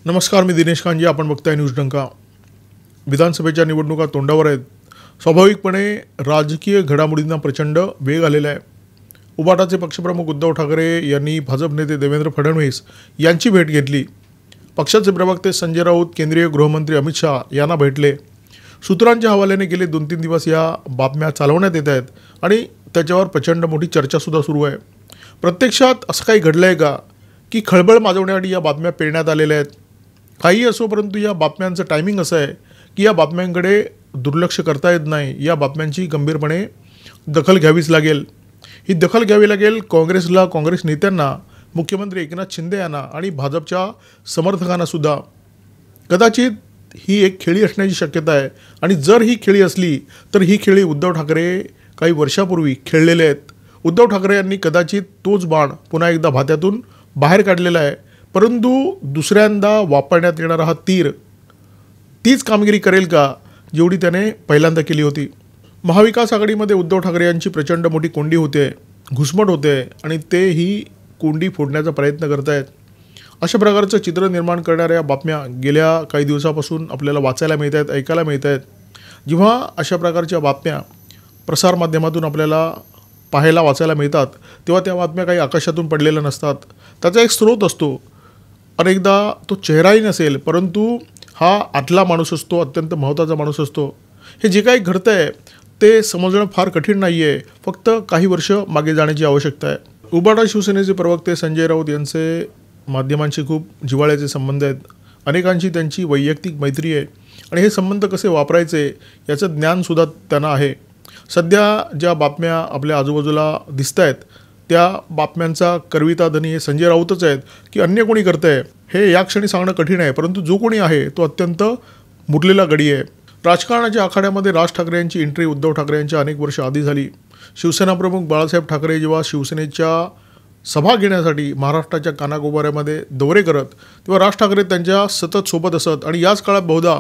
नमस्कार, मी दिनेश कांजी. आपण बघताय न्यूज डंका. विधानसभेच्या निवडणुका तोंडावर आहेत. स्वाभाविकपणे राजकीय घडामोडींना प्रचंड वेग आलेला आहे. उबाटाचे पक्षप्रमुख उद्धव ठाकरे यांनी भाजप नेते देवेंद्र फडणवीस यांची भेट घेतली. पक्षाचे प्रवक्ते संजय राऊत, केंद्रीय गृहमंत्री अमित शाह यांना भेटले. सूत्रांच्या हवाल्याने गेले 2-3 दिवस या बातम्या चालवण्यात येत आहेत आणि त्याच्यावर प्रचंड मोठी चर्चासुद्धा सुरू आहे. प्रत्यक्षात असं काही घडलं आहे का की खळबळ माजवण्यासाठी या बातम्या पेरण्यात आलेल्या आहेत? काही असो, परंतु या बातम्यांचं टायमिंग असं आहे की या बातम्यांकडे दुर्लक्ष करता येत नाही. या बातम्यांची गंभीरपणे दखल घ्यावीच लागेल. ही दखल घ्यावी लागेल काँग्रेसला, काँग्रेस नेत्यांना, मुख्यमंत्री एकनाथ शिंदे यांना आणि भाजपच्या समर्थकांनासुद्धा. कदाचित ही एक खेळी असण्याची शक्यता आहे आणि जर ही खेळी असली तर ही खेळी उद्धव ठाकरे काही वर्षापूर्वी खेळलेले आहेत. उद्धव ठाकरे यांनी कदाचित तोच बाण पुन्हा एकदा भात्यातून बाहेर काढलेला आहे, परंतु दुसऱ्यांदा वापरण्यात येणारा हा तीर तीच कामगिरी करेल का जेवढी त्याने पहिल्यांदा केली होती? महाविकास आघाडीमध्ये उद्धव ठाकरे यांची प्रचंड मोठी कोंडी होते, घुसमट होते आणि ते ही कोंडी फोडण्याचा प्रयत्न करत आहेत. अशा प्रकारचं चित्र निर्माण करणाऱ्या बातम्या गेल्या काही दिवसापासून आपल्याला वाचायला मिळत आहेत, ऐकायला मिळत आहेत. जेव्हा अशा प्रकारच्या बातम्या प्रसारमाध्यमातून आपल्याला पाहायला वाचायला मिळतात तेव्हा त्या बातम्या काही आकाशातून पडलेल्या नसतात. त्याचा एक स्रोत असतो. अनेकदा तो चेहराही नसेल, परंतु हा आतला माणूस असतो, अत्यंत महत्त्वाचा माणूस असतो. हे जे काही घडतं आहे ते समजणं फार कठीण नाही आहे. फक्त काही वर्ष मागे जाण्याची आवश्यकता आहे. उबाटा शिवसेनेचे प्रवक्ते संजय राऊत यांचे माध्यमांशी खूप जिव्हाळ्याचे संबंध आहेत. अनेकांची त्यांची वैयक्तिक मैत्री आहे आणि हे संबंध कसे वापरायचे याचं ज्ञानसुद्धा त्यांना आहे. सध्या ज्या बातम्या आपल्या आजूबाजूला दिसत आहेत त्या बातम्यांचा करविताधनी हे संजय राऊतच आहेत की अन्य कोणी करतं आहे हे या क्षणी सांगणं कठीण आहे, परंतु जो कोणी आहे तो अत्यंत मुरलेला गडी आहे. राजकारणाच्या आखाड्यामध्ये राज ठाकरे यांची एंट्री उद्धव ठाकरे यांच्या अनेक वर्ष आधी झाली. शिवसेना प्रमुख बाळासाहेब ठाकरे जेव्हा शिवसेनेच्या सभा घेण्यासाठी महाराष्ट्राच्या कानाकोपऱ्यामध्ये दौरे करत तेव्हा राज ठाकरे त्यांच्या सतत सोबत असत आणि याच काळात बहुधा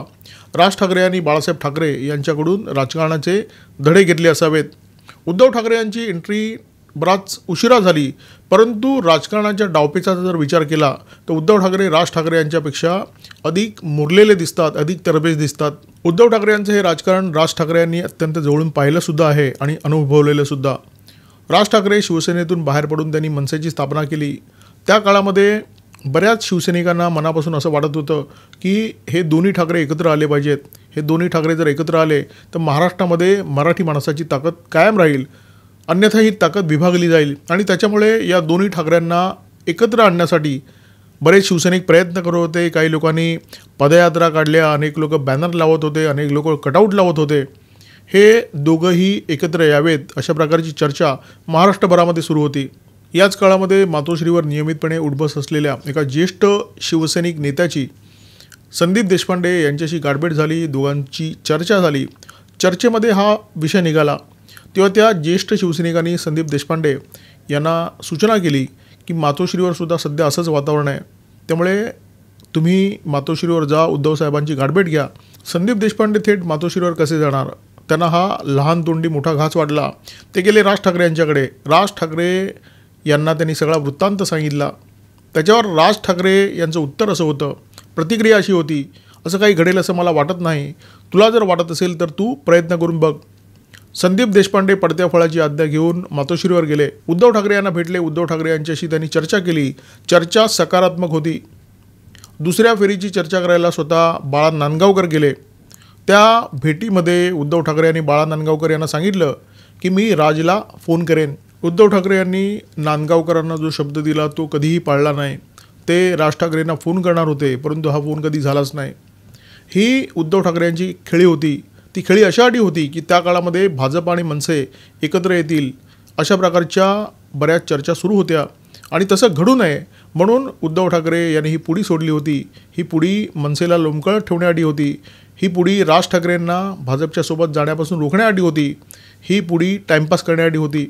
राज ठाकरे यांनी बाळासाहेब ठाकरे यांच्याकडून राजकारणाचे धडे घेतले असावेत. उद्धव ठाकरे यांची एंट्री बराच उशिरा झाली, परंतु राजकारणाच्या डावपेचाचा जर विचार केला तर उद्धव ठाकरे राज ठाकरे यांच्यापेक्षा अधिक मुरलेले दिसतात, अधिक तरबेज दिसतात. उद्धव ठाकरे यांचं हे राजकारण राज ठाकरे यांनी अत्यंत जवळून पाहिलंसुद्धा आहे आणि अनुभवलेलंसुद्धा. राज ठाकरे शिवसेनेतून बाहेर पडून त्यांनी मनसेची स्थापना केली. त्या काळामध्ये बऱ्याच शिवसैनिकांना मनापासून असं वाटत होतं की हे दोन्ही ठाकरे एकत्र आले पाहिजेत. हे दोन्ही ठाकरे जर एकत्र आले तर महाराष्ट्रामध्ये मराठी माणसाची ताकद कायम राहील, अन्यथा ही ताकद विभागली जाईल. आणि त्याच्यामुळे या दोन्ही ठाकऱ्यांना एकत्र आणण्यासाठी बरेच शिवसैनिक प्रयत्न करत होते. काही लोकांनी पदयात्रा काढल्या, अनेक लोक बॅनर लावत होते, अनेक लोक कटआउट लावत होते. हे दोघंही एकत्र यावेत अशा प्रकारची चर्चा महाराष्ट्रभरामध्ये सुरू होती. याच काळामध्ये मातोश्रीवर नियमितपणे उठबस असलेल्या एका ज्येष्ठ शिवसैनिक नेत्याची संदीप देशपांडे यांच्याशी गाठभेट झाली. दोघांची चर्चा झाली. चर्चेमध्ये हा विषय निघाला तेव्हा त्या ज्येष्ठ शिवसैनिकांनी संदीप देशपांडे यांना सूचना केली की मातोश्रीवर सुद्धा सध्या असंच वातावरण आहे, त्यामुळे तुम्ही मातोश्रीवर जा, उद्धव साहेबांची गाठभेट घ्या. संदीप देशपांडे थेट मातोश्रीवर कसे जाणार? त्यांना हा लहान तोंडी मोठा घास वाटला. ते गेले राज ठाकरे यांच्याकडे. राज ठाकरे यांना त्यांनी सगळा वृत्तांत सांगितला. त्याच्यावर राज ठाकरे यांचं उत्तर असं होतं, प्रतिक्रिया अशी होती, असं काही घडेल असं मला वाटत नाही. तुला जर वाटत असेल तर तू प्रयत्न करून बघ. संदीप देशपांडे पडत्या फळाची आज्ञा घेऊन मातोश्रीवर गेले. उद्धव ठाकरे यांना भेटले. उद्धव ठाकरे यांच्याशी त्यांनी चर्चा केली. चर्चा सकारात्मक होती. दुसऱ्या फेरीची चर्चा करायला स्वतः बाळा नांदगावकर गेले. त्या भेटीमध्ये उद्धव ठाकरे यांनी बाळा नांदगावकर यांना सांगितलं की मी राजला फोन करेन. उद्धव ठाकरे यांनी नांदगावकरांना जो शब्द दिला तो कधीही पाळला नाही. ते राज ठाकरेंना फोन करणार होते, परंतु हा फोन कधी झालाच नाही. ही उद्धव ठाकरे यांची खेळी होती. ती खेळी अशासाठी होती की त्या काळामध्ये भाजप आणि मनसे एकत्र येतील अशा प्रकारच्या बऱ्याच चर्चा सुरू होत्या आणि तसं घडू नये म्हणून उद्धव ठाकरे यांनी ही पुडी सोडली होती. ही पुडी मनसेला लोंबकळत ठेवण्यासाठी होती. ही पुडी राज ठाकरेंना भाजपच्या सोबत जाण्यापासून रोखण्यासाठी होती. ही पुडी टाईमपास करण्यासाठी होती.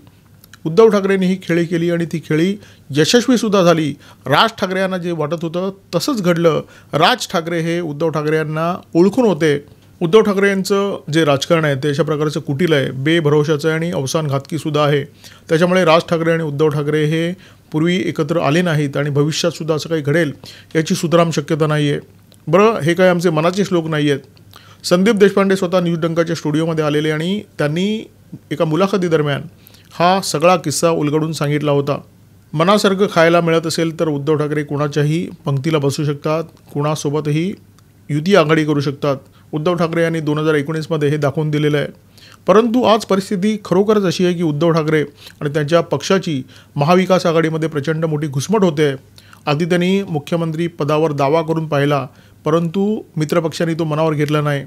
उद्धव ठाकरेंनी ही खेळी केली आणि ती खेळी यशस्वीसुद्धा झाली. राज ठाकरे यांना जे वाटत होतं तसंच घडलं. राज ठाकरे हे उद्धव ठाकरे यांना ओळखून होते. उद्धव ठाकरे यांचं जे राजकारण आहे ते अशा प्रकारचं कुटील आहे, बेभरवशाचं आहे आणि अवसान घातकीसुद्धा आहे. त्याच्यामुळे राज ठाकरे आणि उद्धव ठाकरे हे पूर्वी एकत्र आले नाहीत आणि भविष्यातसुद्धा असं काही घडेल याची सुतराम शक्यता नाही आहे. बरं, हे काही आमचे मनाचे श्लोक नाही आहेत. संदीप देशपांडे स्वतः न्यूज डंकाच्या स्टुडिओमध्ये आलेले आणि त्यांनी एका मुलाखतीदरम्यान हा सगळा किस्सा उलगडून सांगितला होता. मनासारखं खायला मिळत असेल तर उद्धव ठाकरे कुणाच्याही पंक्तीला बसू शकतात, कुणासोबतही युती आघाडी करू शकतात. उद्धव ठाकरे यांनी 2019मध्ये हे दाखवून दिलेलं आहे. परंतु आज परिस्थिती खरोखरच अशी आहे की उद्धव ठाकरे आणि त्यांच्या पक्षाची महाविकास आघाडीमध्ये प्रचंड मोठी घुसमट होते आहे. आधी त्यांनी मुख्यमंत्री पदावर दावा करून पाहिला, परंतु मित्रपक्षांनी तो मनावर घेतला नाही.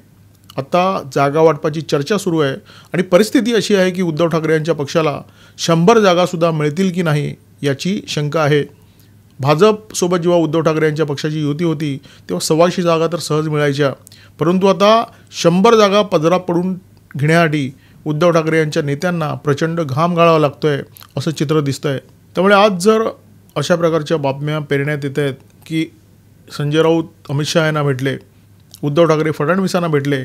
आता जागा वाटपाची चर्चा सुरू आहे आणि परिस्थिती अशी आहे की उद्धव ठाकरे यांच्या पक्षाला 100 जागासुद्धा मिळतील की नाही याची शंका आहे. भाजपसोबत जेव्हा उद्धव ठाकरे यांच्या पक्षाची युती होती तेव्हा 125 जागा तर सहज मिळायच्या, परंतु आता 100 जागा पदरात पडून घेण्यासाठी उद्धव ठाकरे यांच्या नेत्यांना प्रचंड घाम गाळावा लागतो आहे असं चित्र दिसतं आहे. त्यामुळे आज जर अशा प्रकारच्या बातम्या पेरण्यात येत आहेत की संजय राऊत अमित शहा यांना भेटले, उद्धव ठाकरे फडणवीसांना भेटले,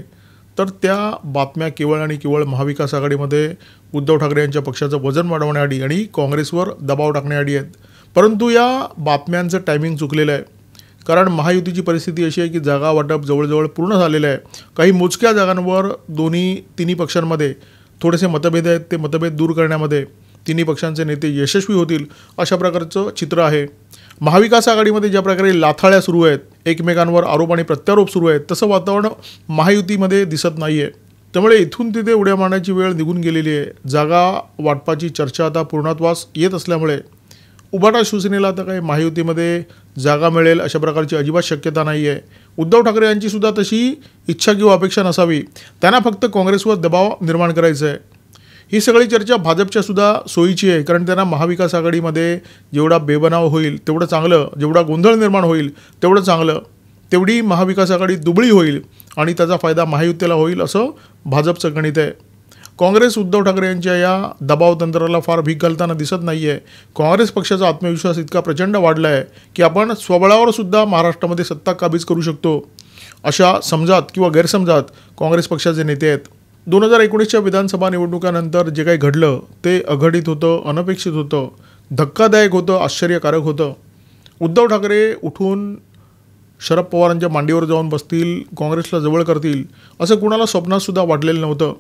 तर त्या बातम्या केवळ आणि केवळ महाविकास आघाडीमध्ये उद्धव ठाकरे यांच्या पक्षाचं वजन वाढवण्यासाठी आणि काँग्रेसवर दबाव टाकण्यासाठी आहेत. परंतु या बातम्यांचं टायमिंग चुकलेलं आहे. कारण महायुतीची परिस्थिती अशी आहे की जागा वाटप जवळजवळ पूर्ण झालेलं आहे. काही मोजक्या जागांवर तिन्ही पक्षांमध्ये थोडेसे मतभेद आहेत. ते मतभेद दूर करण्यामध्ये तिन्ही पक्षांचे नेते यशस्वी होतील अशा प्रकारचं चित्र आहे. महाविकास आघाडीमध्ये ज्या प्रकारे लाथाळ्या सुरू आहेत, एकमेकांवर आरोप आणि प्रत्यारोप सुरू आहेत, तसं वातावरण महायुतीमध्ये दिसत नाही आहे. त्यामुळे इथून तिथे उड्या मारण्याची वेळ निघून गेलेली आहे. जागा वाटपाची चर्चा आता पूर्णत्वास येत असल्यामुळे उभाटा शिवसेनेला आता काही महायुतीमध्ये जागा मिळेल अशा प्रकारची अजिबात शक्यता नाही आहे. उद्धव ठाकरे यांचीसुद्धा तशी इच्छा किंवा अपेक्षा नसावी. त्यांना फक्त काँग्रेसवर दबाव निर्माण करायचा आहे. ही सगळी चर्चा भाजपच्यासुद्धा सोयीची आहे, कारण त्यांना महाविकास आघाडीमध्ये जेवढा बेबनाव होईल तेवढं चांगलं, जेवढा गोंधळ निर्माण होईल तेवढं चांगलं, तेवढी महाविकास आघाडी दुबळी होईल आणि त्याचा फायदा महायुतीला होईल असं भाजपचं गणित आहे. काँग्रेस उद्धव ठाकरे यांच्या या दबाव तंत्राला फार भीक घालताना दिसत नाही आहे. काँग्रेस पक्षाचा आत्मविश्वास इतका प्रचंड वाढला आहे की आपण स्वबळावरसुद्धा महाराष्ट्रामध्ये सत्ता काबीज करू शकतो अशा समजात किंवा गैरसमजात काँग्रेस पक्षाचे नेते आहेत. 2019च्या विधानसभा निवडणुकानंतर जे काही घडलं ते अघटित होतं, अनपेक्षित होतं, धक्कादायक होतं, आश्चर्यकारक होतं. उद्धव ठाकरे उठून शरद पवारांच्या मांडीवर जाऊन बसतील, काँग्रेसला जवळ करतील असं कुणाला स्वप्नातसुद्धा वाटलेलं नव्हतं.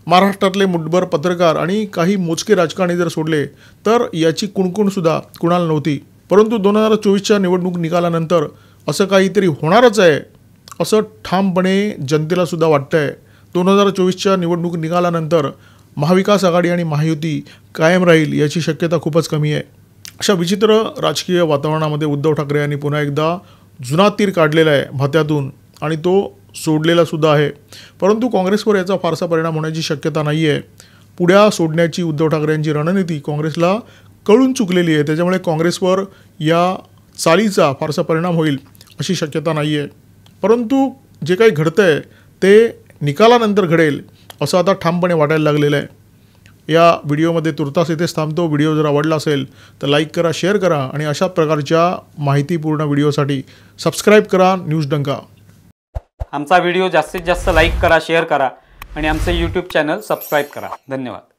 महाराष्ट्रातले मुठभर पत्रकार आणि काही मोजके राजकारणी जर सोडले तर याची कुणकुणसुद्धा कुणाला नव्हती. परंतु 2024च्या निवडणूक निकालानंतर असं काहीतरी होणारच आहे असं ठामपणे जनतेलासुद्धा वाटतं आहे. 2024च्या निवडणूक निकालानंतर महाविकास आघाडी आणि महायुती कायम राहील याची शक्यता खूपच कमी आहे. अशा विचित्र राजकीय वातावरणामध्ये उद्धव ठाकरे यांनी पुन्हा एकदा जुना तीर काढलेला आहे भात्यातून आणि तो सोडलेला सुद्धा आहे. परंतु काँग्रेसवर याचा फारसा परिणाम होण्याची शक्यता नाही आहे. पुढ्या सोडण्याची उद्धव ठाकरे यांची रणनीती काँग्रेसला कळून चुकलेली आहे. त्याच्यामुळे काँग्रेसवर या चालीचा फारसा परिणाम होईल अशी शक्यता नाही आहे. परंतु जे काही घडतं आहे ते निकालानंतर घडेल असं आता ठामपणे वाटायला लागलेलं आहे. या व्हिडिओमध्ये तुर्तास इथेच थांबतो. व्हिडिओ जर आवडला असेल तर लाईक करा, शेअर करा आणि अशा प्रकारच्या माहितीपूर्ण व्हिडिओसाठी सबस्क्राईब करा न्यूज डंका. आमचा व्हिडिओ जास्तीत जास्त लाईक करा, शेअर करा आणि आमचे यूट्यूब चॅनल सबस्क्राईब करा. धन्यवाद.